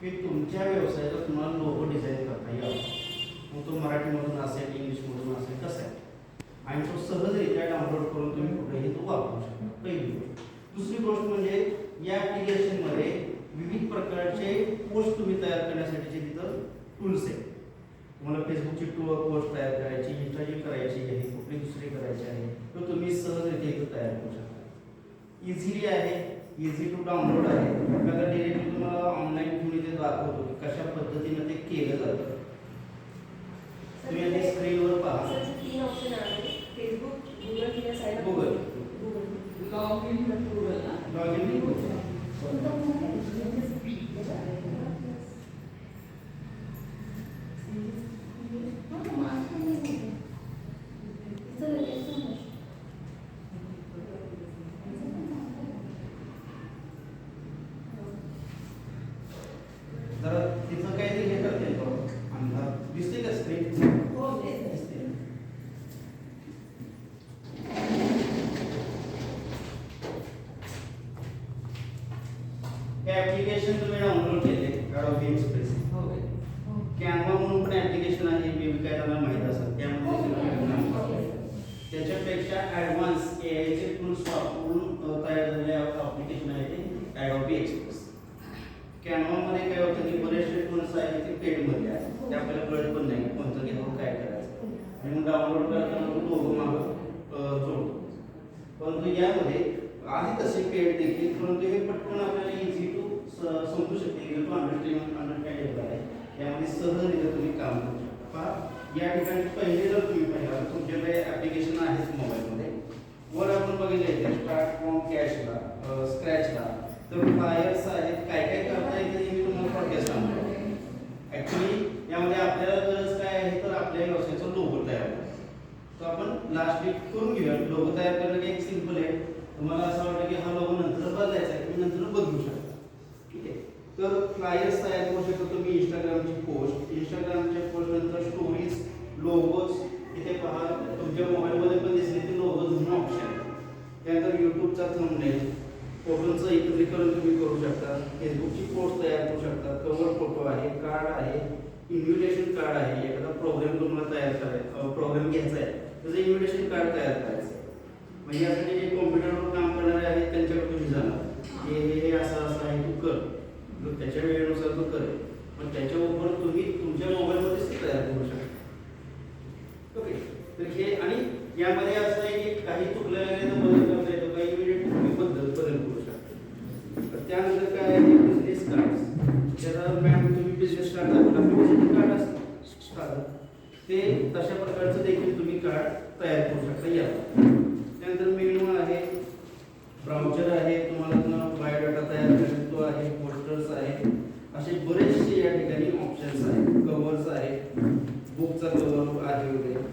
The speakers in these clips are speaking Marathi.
की तुमच्या व्यवसायाचा तुम्हाला लोगो डिझाईन करता यावा. मग तो मराठीमधून असेल, इंग्लिशमधून असेल, कसं आहे, आणि तो सहजरित्या डाउनलोड करून तुम्ही कुठेही तो वापरू शकता. पहिली गोष्ट. दुसरी गोष्ट म्हणजे या ॲप्लिकेशनमध्ये विविध प्रकारचे पोस्ट तुम्ही तयार करण्यासाठीचे तिथं टूल्स आहेत. तुम्हाला फेसबुकची पोस्ट तयार करायची, इंस्टाची करायची आहे, कुठली दुसरी करायची आहे, तर तुम्ही सहजरित्या इथं तयार करू शकता. इझिली आहे, इझी टू डाउनलोड आहे. आता डिरेक्टली तुम्हाला ऑनलाईन घेऊन इथे दाखवतो की कशा पद्धतीने ते केलं जातं. तुम्ही आधी स्क्रीनवर पहा. सर 3 ऑप्शन आहे, फेसबुक, गुगल किंवा sign up. Google. Log in Google ना. Log in Google. जरा तिथं काहीतरी हे करता येईल अंदाज दिसते का स्क्रीन? हो, दिसते. दिसते. हे ॲप्लिकेशन तुम्ही डाउनलोड केले Adobe Express. ओके. कॅनवा म्हणून पण ॲप्लिकेशन आहे, मे बी काय त्यांना माहीत असेल. त्यामध्ये त्याच्यापेक्षा ॲडव्हान्स AI चे टूल्स वापरून तयार झालेले ॲप्लिकेशन आहे ते Adobe Express. कॅनवामध्ये काय होतं की बरेचसे टूल्स आहेत ते पेडमध्ये आहेत, ते आपल्याला कळत पण नाही कोणतं घेऊन काय करायचं, आणि मग डाउनलोड करताना तो लोगो मागं जोडतो. परंतु यामध्ये आहे तसे पेड देखील, परंतु हे पटकन आपल्याला इझी टू समजू शकते, इझी टू अंडरस्टँडेबल आहे. यामध्ये सहजरित्या तुम्ही काम करू शकता. पहा, या ठिकाणी पहिले जर तुम्ही पाहिलं तुमच्याकडे ॲप्लिकेशन आहेत मोबाईलमध्ये, वर आपण बघितलं स्टार्ट फ्रॉम कॅशला, स्क्रॅचला, तर फ्लायर्स आहेत, काय काय करता येते मी तुम्हाला थोडक्यात सांगतो. ॲक्च्युली यामध्ये आपल्याला गरज काय आहे, तर आपल्या व्यवसायाचा लोगो तयार करायचा. तर आपण लास्ट वीक करून घेऊया. लोगो तयार करणं काही एक सिंपल आहे. तुम्हाला असं वाटतं की हा लोगो नंतर बदलायचा आहे, तुम्ही नंतर बदलू शकता. ठीक आहे. तर फ्लायर्स तयार करू शकता तुम्ही. इंस्टाग्रामची पोस्ट, इंस्टाग्रामच्या पोस्ट नंतर स्टोरीज, लोगोज, इथे पहा तुमच्या मोबाईलमध्ये पण दिसले ते लोगोज म्हणून ऑप्शन आहे. त्यानंतर यूट्यूबचा थंबनेल, फोटोंचं एकत्रीकरण तुम्ही करू शकता. फेसबुकची पोस्ट तयार करू शकता. कव्हर फोटो आहे, कार्ड आहे, इन्व्हिटेशन कार्ड आहे. एखादा प्रोग्राम तुम्हाला तयार करायचा, प्रोग्राम घ्यायचा आहे, त्याचं इन्व्हिटेशन कार्ड तयार करायचं. म्हणजे यासाठी जे कॉम्प्युटरवर काम करणारे आहेत त्यांच्याकडे तुम्ही जाणार, हे असं असं आहे, तू कर, त्याच्या वेळेनुसार तो करेल. पण त्याच्याबरोबर तुम्ही तुमच्या मोबाईलमध्येच ते तयार करू शकता. ओके. तर हे, आणि यामध्ये असं आहे की काही चुकलेलं आहे तर बदल करता येतो, काही इमिडिएट तुम्ही बदल करू शकता. तर त्यानंतर काय आहे, बिझनेस कार्ड, ज्याला मॅम तुम्ही बिझनेस कार्ड दाखवला, विजिटिंग कार्ड असतं ते, तशा प्रकारचं देखील तुम्ही कार्ड तयार करू शकता. याला त्यानंतर मेनू आहे, ब्राउचर आहे, तुम्हाला बायोडाटा तयार करायचा तो आहे, पोस्टर्स आहे, असे बरेचसे या ठिकाणी ऑप्शन्स आहेत. कव्हर्स आहे, बुकचा कव्हर आहे वगैरे.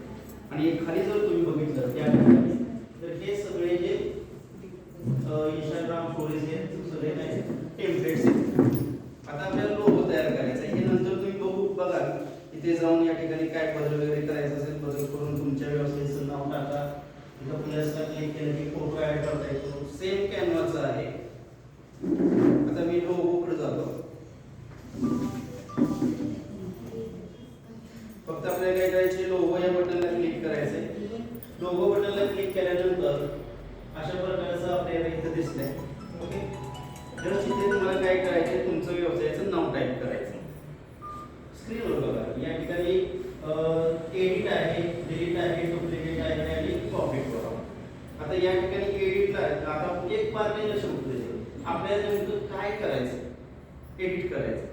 आणि खाली जर तुम्ही बघितलं त्या ठिकाणी, तर हे सगळे जे इंस्टाग्राम स्टोरीज आहेत सगळे काय टेम्पलेट्स आहेत. आता आपल्याला लोगो तयार करायचा आहे, हे नंतर तुम्ही बघा इथे जाऊन या ठिकाणी काय बदल वगैरे करायचं असेल, बदल करून तुमच्या व्यवसायाचं नाव टाका. इथं प्लसला क्लिक केलं की फोटो ऍड करता येतो. सेम कॅनव्हाचं आहे. आता मी लोगोकडे जातो. फक्त आपल्याला काय करायचे, लोगो या बटनला क्लिक करायचंय. लोगो बटनला क्लिक केल्यानंतर अशा प्रकारचं आपल्याला इथं दिसतंय. ओके. जस्ट इथे तुम्हाला काय करायचंय, तुमचं व्यवसायाचं नाव टाईप करायचं. स्क्रीनवर बघा, या ठिकाणी एडिट आहे, डिलीट आहे, डुप्लिकेट आहे आणि कॉपी करा. आता या ठिकाणी एडिटला आता एक पार्ट लक्ष होतं, आपल्याला नेमकं काय करायचं, एडिट करायचं.